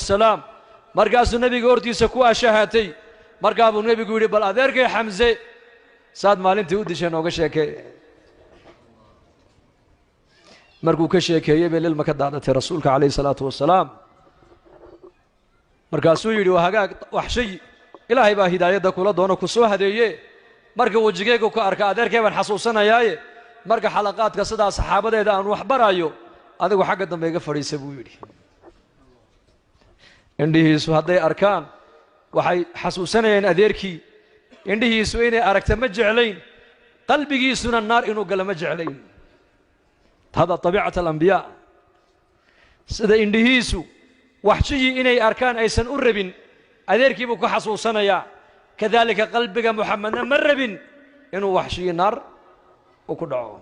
wasalaam markaasuu nebiga hortiisa ku ashahatay markaa buu nebigu yidhi bal adeerkay xamse saad maalintii u disheen ooga sheekee markuu ka sheekeeyey bay lilma ka daadatay rasuulka calayhi salaatu wasalaam markaasuu yidhi waa hagaag wax shay ilaahay baa hidaayadda kula doono ku soo hadeeye marka wejigeygu ka arka adeerkay baan xasuusanayaaye marka xalaqaadka sidaa saxaabadeeda aan wax barayo adigu xagga dambe iga fadhiisa buu yidhi indhihiisu hadday arkaan waxay xasuusanayeen adeerkii indhihiisu inay aragta ma jeclayn qalbigiisuna naar inuu gala ma jeclayn hada tabiicat alambiyaa sida indhihiisu waxshigii inay arkaan aysan u rabin adeerkii buu ku xasuusanayaa kadaalika qalbiga muxamedna ma rabin inuu waxshigii naar u ku dhaco